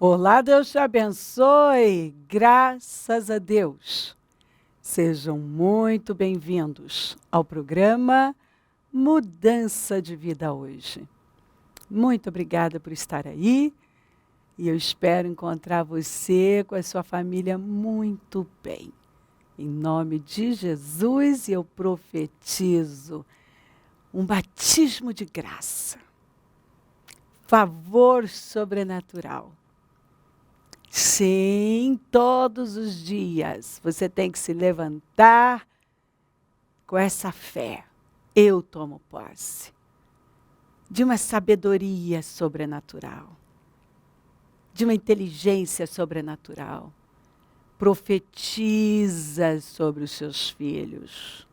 Olá, Deus te abençoe. Graças a Deus. Sejam muito bem-vindos ao programa Mudança de Vida Hoje. Muito obrigada por estar aí e eu espero encontrar você com a sua família muito bem. Em nome de Jesus, eu profetizo um batismo de graça, favor sobrenatural. Sim, todos os dias você tem que se levantar com essa fé. Eu tomo posse de uma sabedoria sobrenatural, de uma inteligência sobrenatural. Profetiza sobre os seus filhos.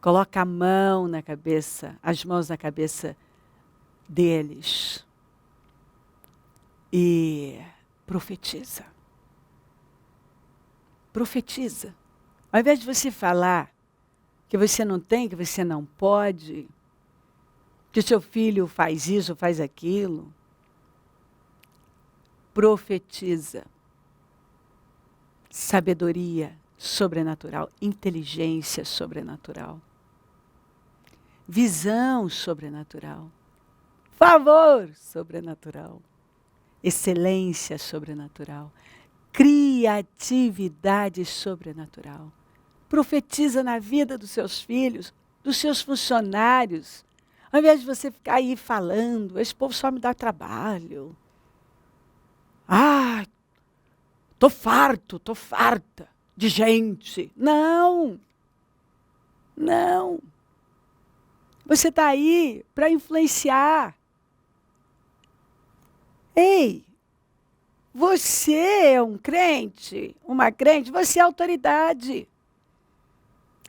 Coloca a mão na cabeça, as mãos na cabeça deles. E profetiza. Profetiza. Ao invés de você falar que você não tem, que você não pode, que o seu filho faz isso, faz aquilo, profetiza. Sabedoria sobrenatural, inteligência sobrenatural, visão sobrenatural, favor sobrenatural. Excelência sobrenatural, criatividade sobrenatural. Profetiza na vida dos seus filhos, dos seus funcionários. Ao invés de você ficar aí falando, esse povo só me dá trabalho. Ah, tô farta de gente. Não, não. Você está aí para influenciar. Ei, você é um crente, uma crente, você é autoridade.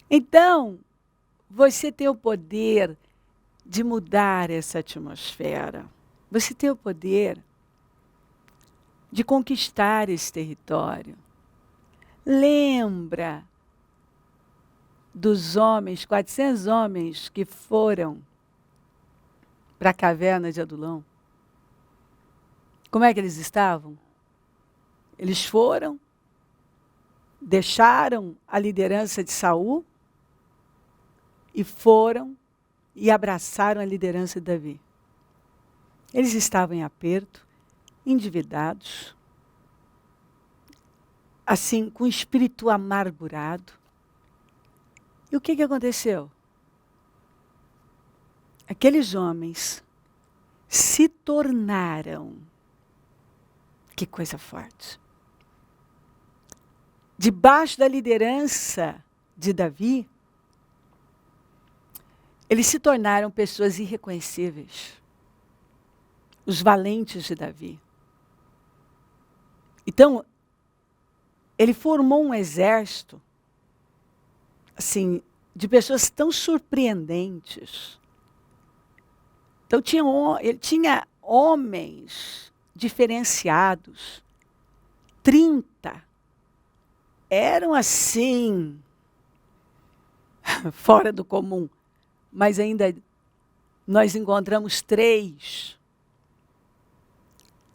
Então, você tem o poder de mudar essa atmosfera. Você tem o poder de conquistar esse território. Lembra dos homens, 400 homens que foram para a caverna de Adulão? Como é que eles estavam? Eles foram, deixaram a liderança de Saul e foram e abraçaram a liderança de Davi. Eles estavam em aperto, endividados, assim, com o espírito amargurado. E o que aconteceu? Aqueles homens se tornaram, que coisa forte, debaixo da liderança de Davi, eles se tornaram pessoas irreconhecíveis. Os valentes de Davi. Então, ele formou um exército, assim, de pessoas tão surpreendentes. Então, ele tinha homens diferenciados. 30 eram assim, fora do comum. Mas ainda nós encontramos 3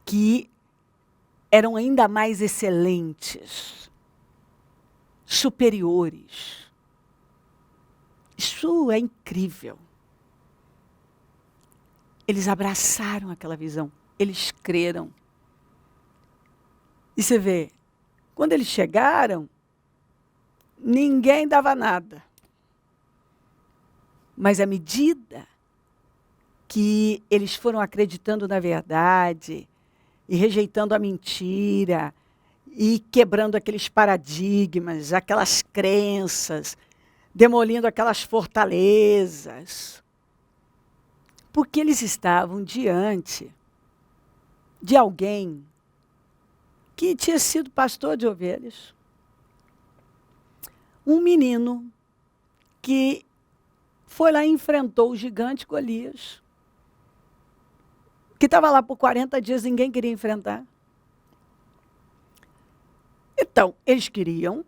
que eram ainda mais excelentes, superiores. Isso é incrível. Eles abraçaram aquela visão, eles creram. E você vê, quando eles chegaram, ninguém dava nada. Mas à medida que eles foram acreditando na verdade, e rejeitando a mentira, e quebrando aqueles paradigmas, aquelas crenças, demolindo aquelas fortalezas, porque eles estavam diante de alguém que tinha sido pastor de ovelhas. Um menino que foi lá e enfrentou o gigante Golias, que estava lá por 40 dias, ninguém queria enfrentar. Então, eles queriam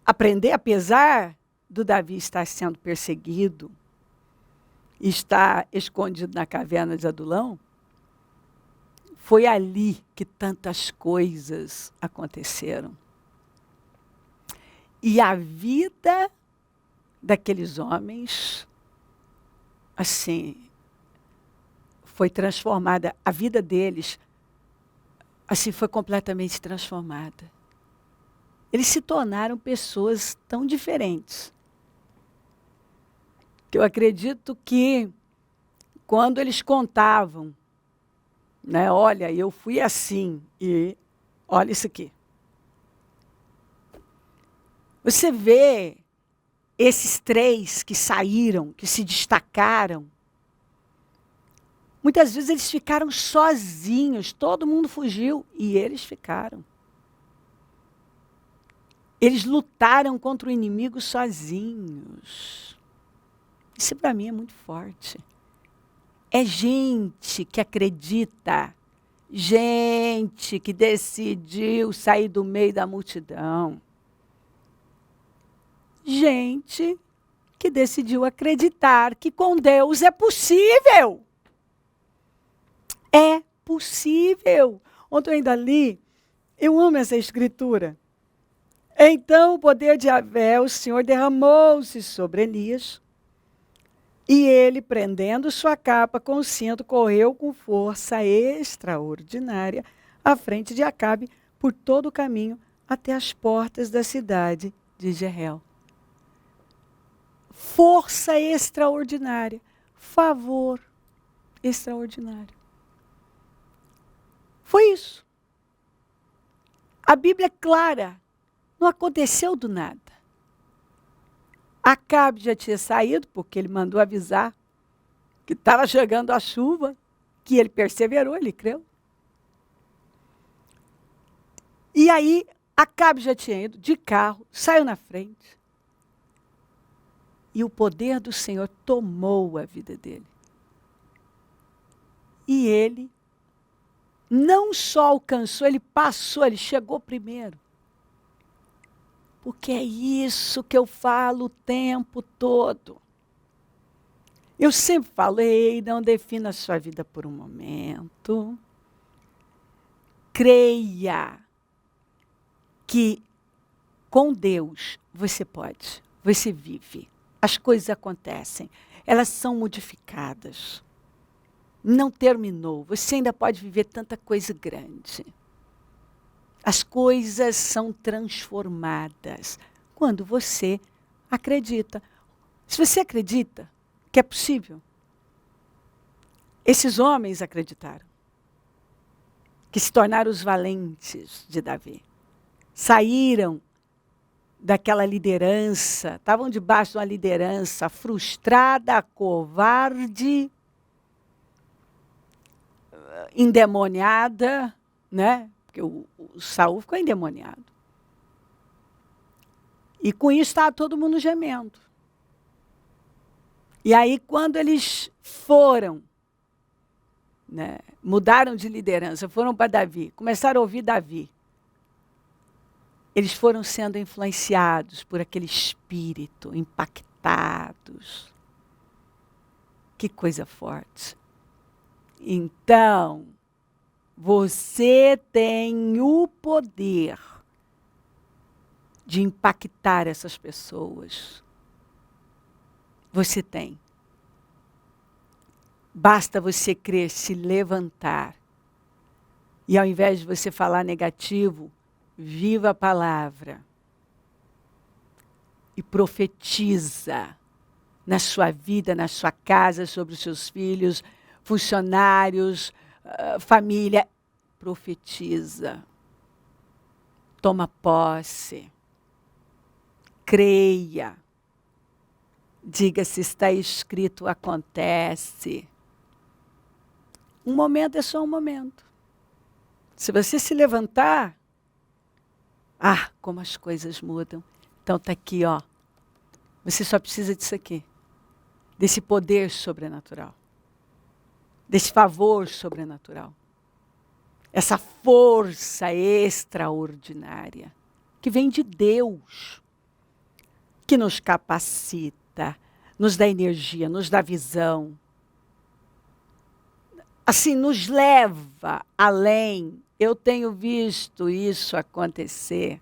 aprender, apesar do Davi estar sendo perseguido, estar escondido na caverna de Adulão, Foi ali que tantas coisas aconteceram. E a vida daqueles homens, assim, foi transformada. A vida deles, assim, foi completamente transformada. Eles se tornaram pessoas tão diferentes, que eu acredito que, quando eles contavam, né, olha, eu fui assim, e olha isso aqui. Você vê esses três que saíram, que se destacaram, muitas vezes eles ficaram sozinhos, todo mundo fugiu e eles ficaram. Eles lutaram contra o inimigo sozinhos. Isso para mim é muito forte. É gente que acredita, gente que decidiu sair do meio da multidão. Gente que decidiu acreditar que com Deus é possível. É possível. Ontem eu ainda li, eu amo essa escritura. Então o poder de Yahvé, o Senhor, derramou-se sobre Elias, e ele, prendendo sua capa com o cinto, correu com força extraordinária à frente de Acabe por todo o caminho até as portas da cidade de Jezreel. Força extraordinária, favor extraordinário. Foi isso. A Bíblia é clara, não aconteceu do nada. Acabe já tinha saído, porque ele mandou avisar que estava chegando a chuva, que ele perseverou, ele creu. E aí, Acabe já tinha ido de carro, saiu na frente. E o poder do Senhor tomou a vida dele. E ele não só alcançou, ele passou, ele chegou primeiro. Porque é isso que eu falo o tempo todo. Eu sempre falei, não defina a sua vida por um momento. Creia que com Deus você pode, você vive. As coisas acontecem, elas são modificadas. Não terminou, você ainda pode viver tanta coisa grande. As coisas são transformadas quando você acredita. Se você acredita que é possível, esses homens acreditaram, que se tornaram os valentes de Davi. Saíram daquela liderança, estavam debaixo de uma liderança frustrada, covarde, endemoniada, né? Porque o Saul ficou endemoniado. E com isso estava todo mundo gemendo. E aí, quando eles foram, né, mudaram de liderança, foram para Davi, começaram a ouvir Davi, eles foram sendo influenciados por aquele espírito, impactados. Que coisa forte. Então, você tem o poder de impactar essas pessoas. Você tem. Basta você crer, se levantar. E ao invés de você falar negativo, viva a palavra. E profetiza na sua vida, na sua casa, sobre os seus filhos, funcionários, família. Profetiza. Toma posse. Creia. Diga se está escrito, acontece. Um momento é só um momento. Se você se levantar, como as coisas mudam. Então está aqui, ó. Você só precisa disso aqui. Desse poder sobrenatural. Desse favor sobrenatural. Essa força extraordinária que vem de Deus, que nos capacita, nos dá energia, nos dá visão. assim, nos leva além. Eu tenho visto isso acontecer.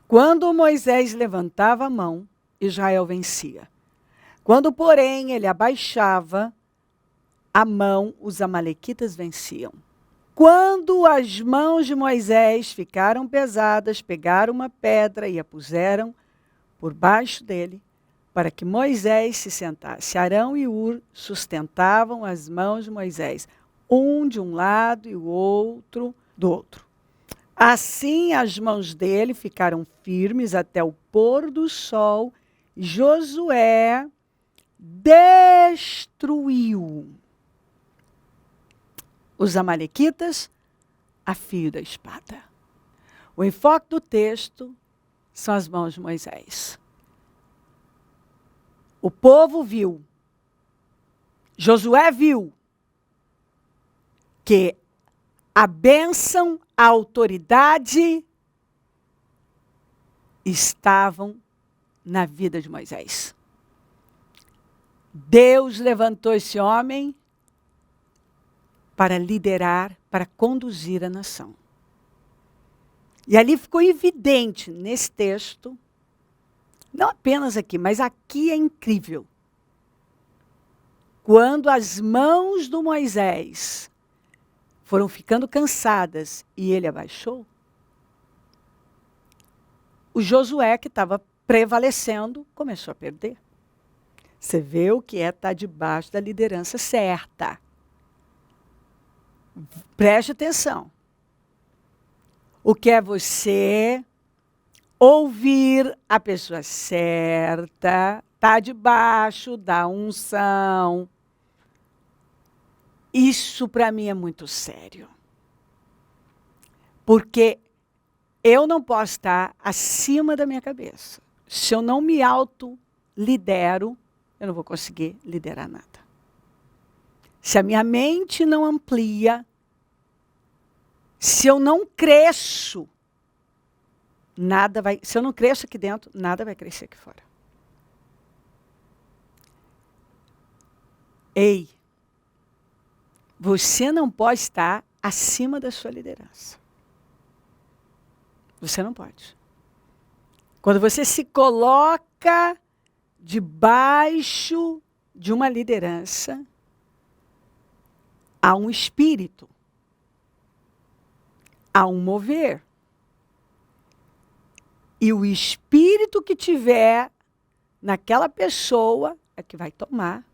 Quando Moisés levantava a mão, Israel vencia. Quando, porém, ele abaixava a mão, os amalequitas venciam. Quando as mãos de Moisés ficaram pesadas, pegaram uma pedra e a puseram por baixo dele, para que Moisés se sentasse. Arão e Hur sustentavam as mãos de Moisés, um de um lado e o outro do outro. Assim as mãos dele ficaram firmes até o pôr do sol. Josué destruiu os amalequitas a fio da espada. O enfoque do texto são as mãos de Moisés. O povo viu, Josué viu, que a bênção, a autoridade estavam na vida de Moisés. Deus levantou esse homem para liderar, para conduzir a nação. E ali ficou evidente nesse texto, não apenas aqui, mas aqui é incrível. Quando as mãos do Moisés foram ficando cansadas e ele abaixou, o Josué, que estava prevalecendo, começou a perder. Você vê o que é estar debaixo da liderança certa. Preste atenção. O que é você ouvir a pessoa certa, estar debaixo da unção. Isso para mim é muito sério. Porque eu não posso estar acima da minha cabeça. Se eu não me auto-lidero, eu não vou conseguir liderar nada. Se a minha mente não amplia, se eu não cresço, nada vai. Se eu não cresço aqui dentro, nada vai crescer aqui fora. Ei, você não pode estar acima da sua liderança. Você não pode. Quando você se coloca debaixo de uma liderança, há um espírito, há um mover. E o espírito que tiver naquela pessoa é que vai tomar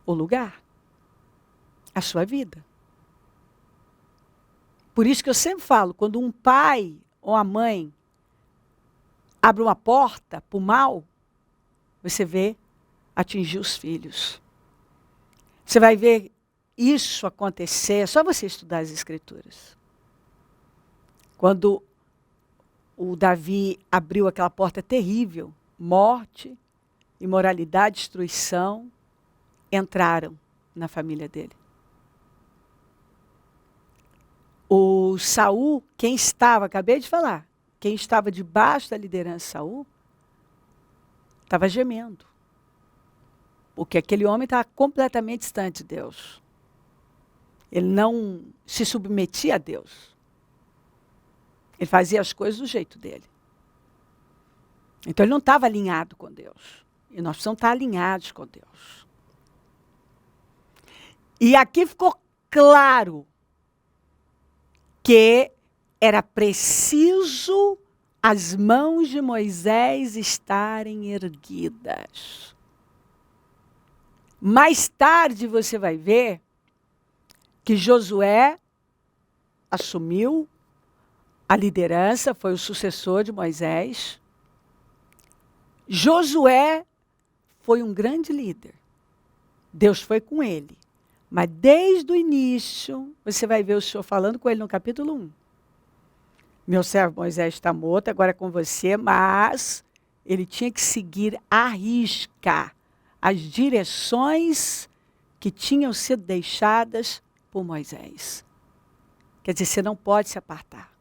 o lugar, a sua vida. Por isso que eu sempre falo, quando um pai ou a mãe abre uma porta para o mal, você vê atingir os filhos. Você vai ver isso acontecer, é só você estudar as Escrituras. Quando o Davi abriu aquela porta terrível, morte, imoralidade, destruição, entraram na família dele. O Saul, quem estava, acabei de falar, quem estava debaixo da liderança de Saul, estava gemendo. Porque aquele homem estava completamente distante de Deus. Ele não se submetia a Deus. Ele fazia as coisas do jeito dele. Então ele não estava alinhado com Deus. E nós precisamos estar alinhados com Deus. E aqui ficou claro que era preciso as mãos de Moisés estarem erguidas. Mais tarde você vai ver que Josué assumiu a liderança, foi o sucessor de Moisés. Josué foi um grande líder. Deus foi com ele. Mas desde o início, você vai ver o Senhor falando com ele no capítulo 1. Meu servo Moisés está morto, agora é com você, mas ele tinha que seguir à risca as direções que tinham sido deixadas por Moisés. Quer dizer, você não pode se apartar.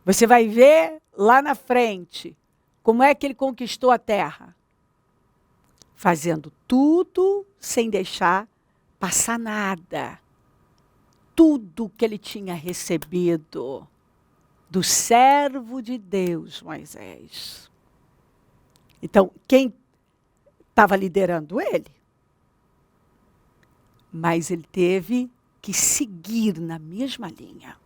Você vai ver lá na frente como é que ele conquistou a terra. fazendo tudo sem deixar passar nada. Tudo que ele tinha recebido do servo de Deus, Moisés. Então, quem estava liderando ele? Mas ele teve que seguir na mesma linha.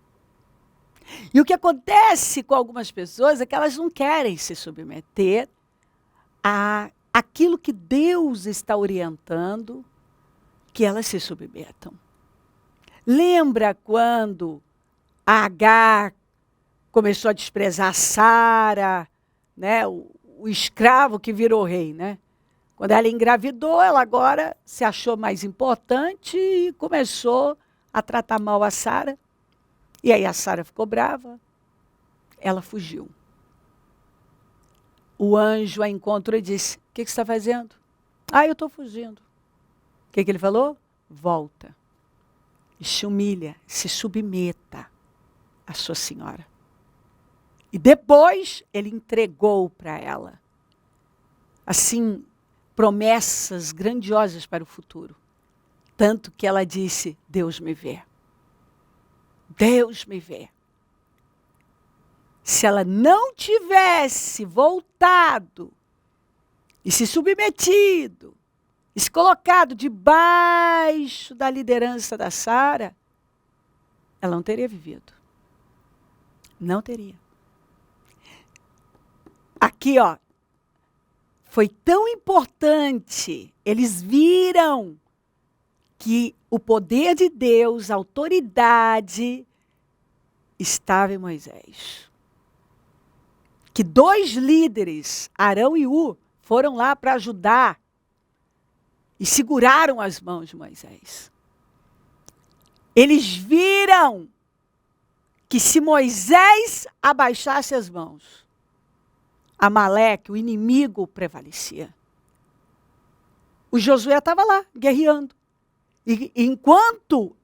E o que acontece com algumas pessoas é que elas não querem se submeter àquilo que Deus está orientando que elas se submetam. Lembra quando a Agar começou a desprezar Sara, né? O escravo que virou rei, né? Quando ela engravidou, ela agora se achou mais importante e começou a tratar mal a Sara. E aí a Sara ficou brava, ela fugiu. O anjo a encontrou e disse, o que você está fazendo? Eu estou fugindo. O que ele falou? Volta. E se humilha, se submeta à sua senhora. E depois ele entregou para ela, assim, promessas grandiosas para o futuro. Tanto que ela disse, Deus me vê. Deus me vê. Se ela não tivesse voltado e se submetido, e se colocado debaixo da liderança da Sara, ela não teria vivido. Não teria. Aqui, ó, foi tão importante, eles viram que o poder de Deus, a autoridade, estava em Moisés. Que 2 líderes, Arão e Ur, foram lá para ajudar e seguraram as mãos de Moisés. Eles viram que se Moisés abaixasse as mãos, Amaleque, o inimigo, prevalecia. O Josué estava lá, guerreando. E enquanto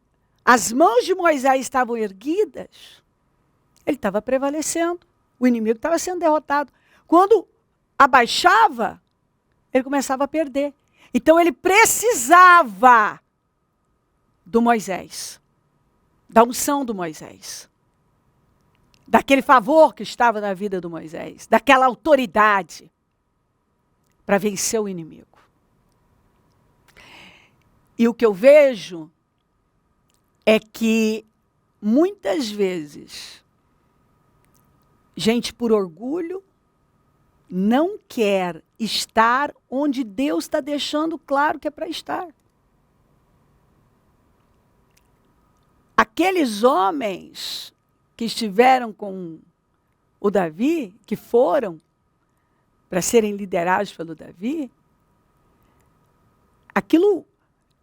as mãos de Moisés estavam erguidas, ele estava prevalecendo. O inimigo estava sendo derrotado. Quando abaixava, ele começava a perder. Então ele precisava do Moisés, da unção do Moisés, daquele favor que estava na vida do Moisés, daquela autoridade para vencer o inimigo. E o que eu vejo é que muitas vezes gente por orgulho não quer estar onde Deus está deixando claro que é para estar. Aqueles homens que estiveram com o Davi, que foram para serem liderados pelo Davi, aquilo,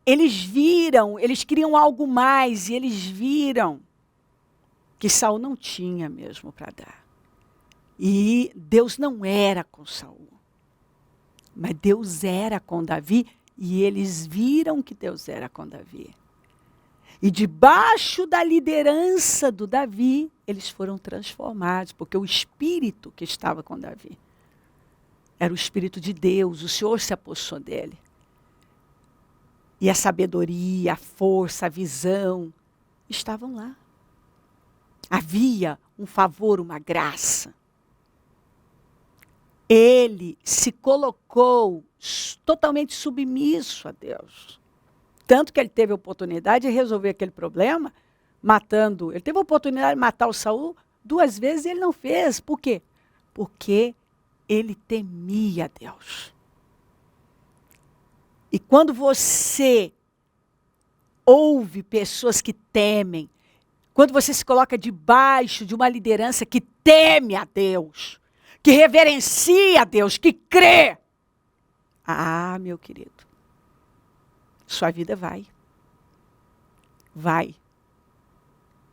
eles viram, eles queriam algo mais, e eles viram que Saul não tinha mesmo para dar. E Deus não era com Saul, mas Deus era com Davi, e eles viram que Deus era com Davi. E debaixo da liderança do Davi, eles foram transformados, porque o espírito que estava com Davi era o espírito de Deus, o Senhor se apossou dele. E a sabedoria, a força, a visão estavam lá. Havia um favor, uma graça. Ele se colocou totalmente submisso a Deus. Tanto que ele teve a oportunidade de resolver aquele problema, matando. Ele teve a oportunidade de matar o Saul 2 vezes e ele não fez. Por quê? Porque ele temia Deus. E quando você ouve pessoas que temem, quando você se coloca debaixo de uma liderança que teme a Deus, que reverencia a Deus, que crê, meu querido, sua vida vai. Vai.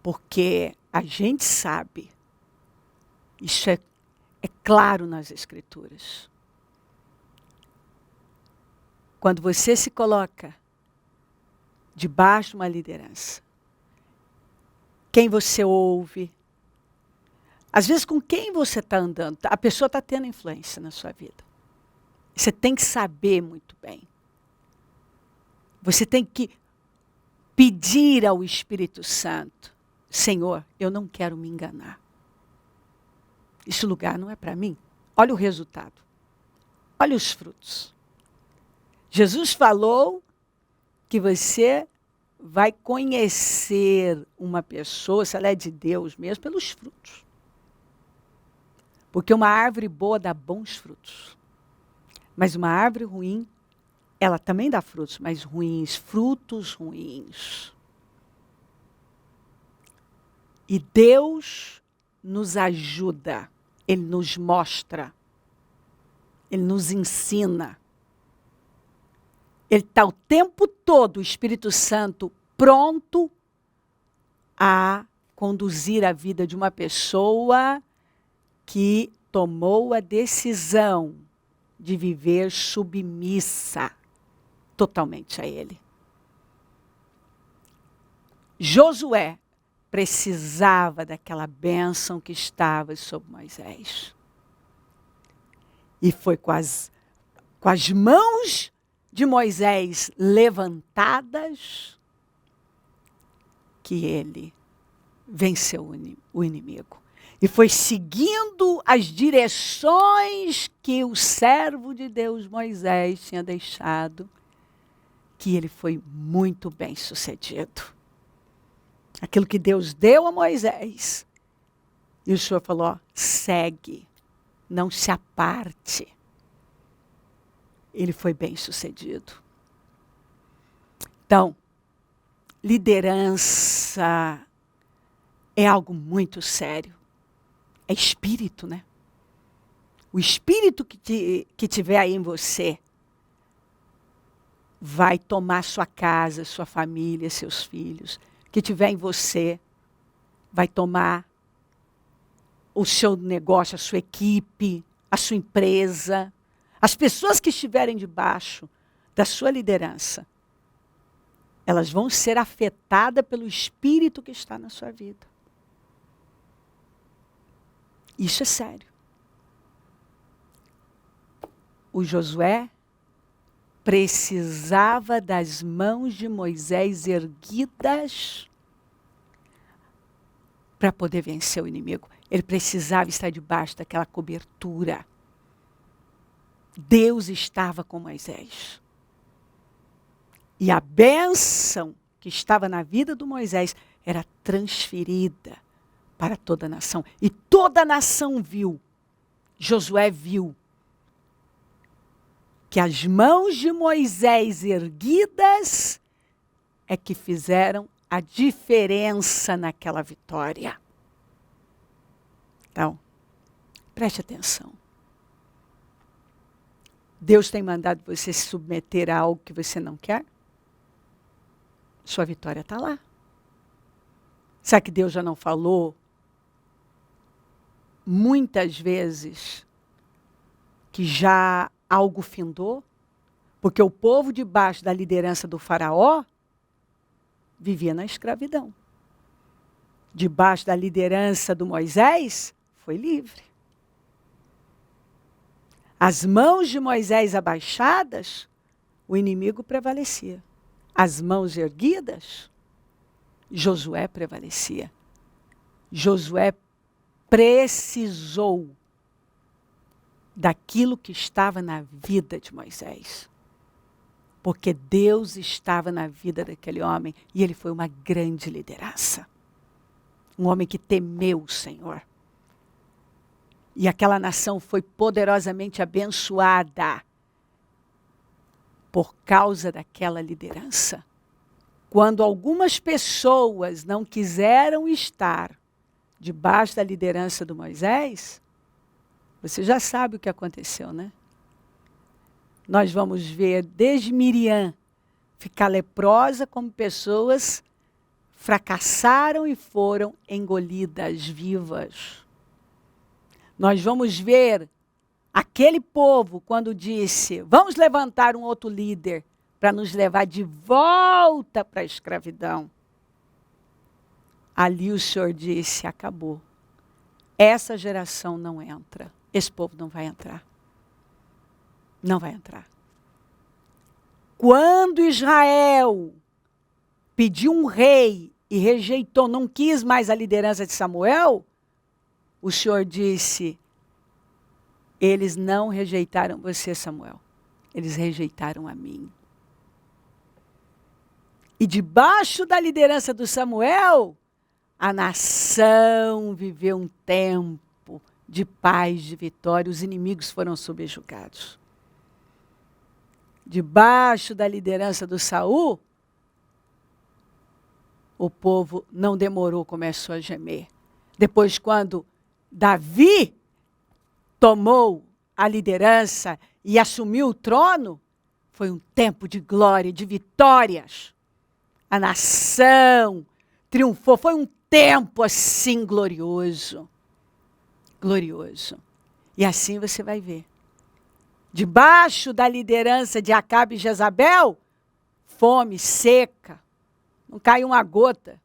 Porque a gente sabe, isso é claro nas Escrituras. Quando você se coloca debaixo de uma liderança, quem você ouve, às vezes com quem você está andando, a pessoa está tendo influência na sua vida. Você tem que saber muito bem. Você tem que pedir ao Espírito Santo: Senhor, eu não quero me enganar. Esse lugar não é para mim. Olha o resultado. Olha os frutos. Jesus falou que você vai conhecer uma pessoa, se ela é de Deus mesmo, pelos frutos. Porque uma árvore boa dá bons frutos. Mas uma árvore ruim, ela também dá frutos, mas ruins, frutos ruins. E Deus nos ajuda, Ele nos mostra, Ele nos ensina. Ele está o tempo todo, o Espírito Santo, pronto a conduzir a vida de uma pessoa que tomou a decisão de viver submissa totalmente a Ele. Josué precisava daquela bênção que estava sobre Moisés. E foi com as mãos de Moisés levantadas que ele venceu o inimigo. E foi seguindo as direções que o servo de Deus, Moisés, tinha deixado, que ele foi muito bem sucedido. Aquilo que Deus deu a Moisés. E o Senhor falou: ó, segue, não se aparte. Ele foi bem sucedido. Então, liderança é algo muito sério. É espírito, né? O espírito que tiver aí em você vai tomar sua casa, sua família, seus filhos. Que tiver em você vai tomar o seu negócio, a sua equipe, a sua empresa. As pessoas que estiverem debaixo da sua liderança, elas vão ser afetadas pelo espírito que está na sua vida. Isso é sério. O Josué precisava das mãos de Moisés erguidas para poder vencer o inimigo. Ele precisava estar debaixo daquela cobertura. Deus estava com Moisés. E a bênção que estava na vida do Moisés era transferida para toda a nação. E toda a nação viu, Josué viu, que as mãos de Moisés erguidas é que fizeram a diferença naquela vitória. Então, preste atenção. Deus tem mandado você se submeter a algo que você não quer? Sua vitória está lá. Será que Deus já não falou muitas vezes que já algo findou? Porque o povo debaixo da liderança do faraó vivia na escravidão. Debaixo da liderança do Moisés, foi livre. As mãos de Moisés abaixadas, o inimigo prevalecia. As mãos erguidas, Josué prevalecia. Josué precisou daquilo que estava na vida de Moisés. Porque Deus estava na vida daquele homem e ele foi uma grande liderança. Um homem que temeu o Senhor. E aquela nação foi poderosamente abençoada por causa daquela liderança. Quando algumas pessoas não quiseram estar debaixo da liderança do Moisés, você já sabe o que aconteceu, né? Nós vamos ver desde Miriam ficar leprosa, como pessoas fracassaram e foram engolidas vivas. Nós vamos ver aquele povo quando disse: vamos levantar um outro líder para nos levar de volta para a escravidão. Ali o Senhor disse: acabou. Essa geração não entra. Esse povo não vai entrar. Não vai entrar. Quando Israel pediu um rei e rejeitou, não quis mais a liderança de Samuel, o Senhor disse, eles não rejeitaram você, Samuel. Eles rejeitaram a mim. E debaixo da liderança do Samuel, a nação viveu um tempo de paz, de vitória. Os inimigos foram subjugados. Debaixo da liderança do Saul, o povo não demorou, começou a gemer. Depois, quando Davi tomou a liderança e assumiu o trono, foi um tempo de glória, de vitórias. A nação triunfou, foi um tempo assim glorioso. Glorioso. E assim você vai ver. Debaixo da liderança de Acabe e Jezabel, fome, seca, não cai uma gota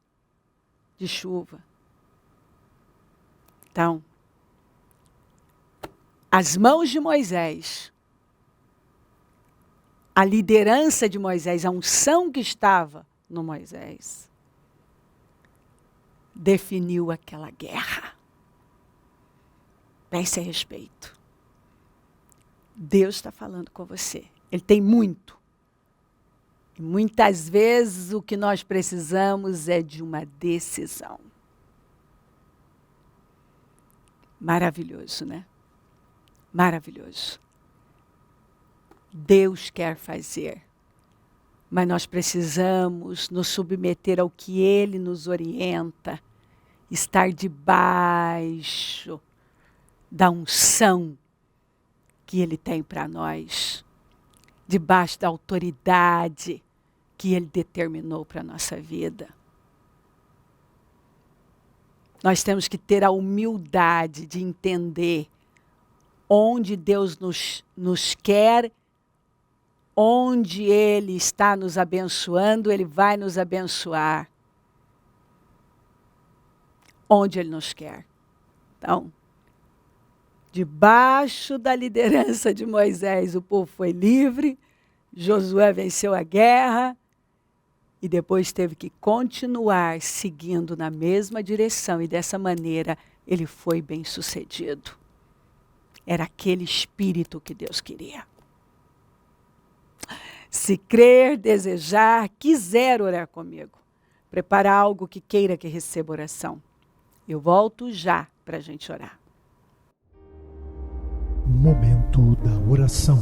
de chuva. Então, as mãos de Moisés, a liderança de Moisés, a unção que estava no Moisés, definiu aquela guerra. Pense a respeito. Deus está falando com você. Ele tem muito. E muitas vezes o que nós precisamos é de uma decisão. Maravilhoso, né? Maravilhoso. Deus quer fazer. Mas nós precisamos nos submeter ao que Ele nos orienta. Estar debaixo da unção que Ele tem para nós, debaixo da autoridade que Ele determinou para a nossa vida. Nós temos que ter a humildade de entender onde Deus nos quer, onde Ele está nos abençoando, Ele vai nos abençoar. Onde Ele nos quer. Então, debaixo da liderança de Moisés, o povo foi livre, Josué venceu a guerra e depois teve que continuar seguindo na mesma direção e dessa maneira ele foi bem-sucedido. Era aquele espírito que Deus queria. Se crer, desejar, quiser orar comigo, prepara algo que queira que receba oração. Eu volto já para a gente orar. Momento da oração.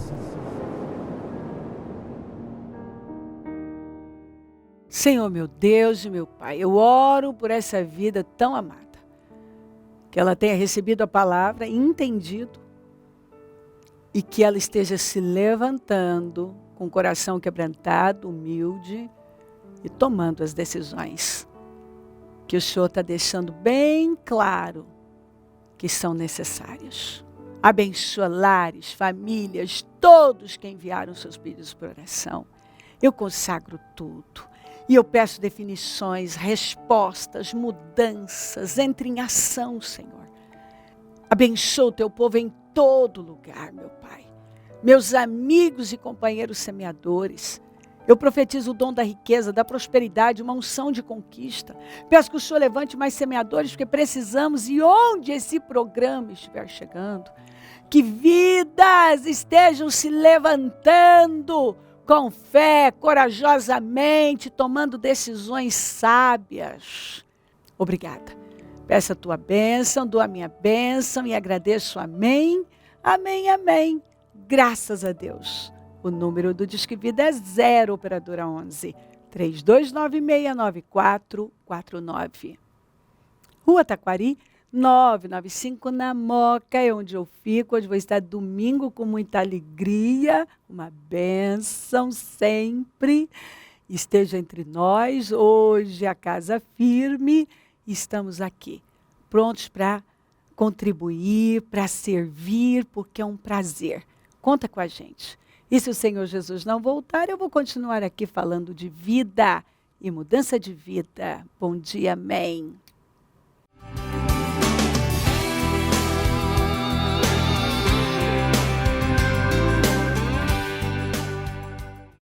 Senhor, meu Deus e meu Pai, eu oro por essa vida tão amada, que ela tenha recebido a palavra, entendido, e que ela esteja se levantando com o coração quebrantado, humilde e tomando as decisões que o Senhor está deixando bem claro que são necessárias. Abençoa lares, famílias, todos que enviaram seus pedidos por oração. Eu consagro tudo. E eu peço definições, respostas, mudanças. Entre em ação, Senhor. Abençoa o teu povo em todo lugar, meu Pai. Meus amigos e companheiros semeadores. Eu profetizo o dom da riqueza, da prosperidade, uma unção de conquista. Peço que o Senhor levante mais semeadores, porque precisamos, e onde esse programa estiver chegando, que vidas estejam se levantando com fé, corajosamente, tomando decisões sábias. Obrigada. Peço a tua bênção, dou a minha bênção e agradeço. Amém, amém, amém. Graças a Deus. O número do Disque Vida é 0, operadora 11 32969449. Rua Taquari, 995, na Moca, é onde eu fico. Hoje vou estar domingo com muita alegria, uma bênção sempre. Esteja entre nós, hoje a casa firme. Estamos aqui, prontos para contribuir, para servir, porque é um prazer. Conta com a gente. E se o Senhor Jesus não voltar, eu vou continuar aqui falando de vida e mudança de vida. Bom dia, amém.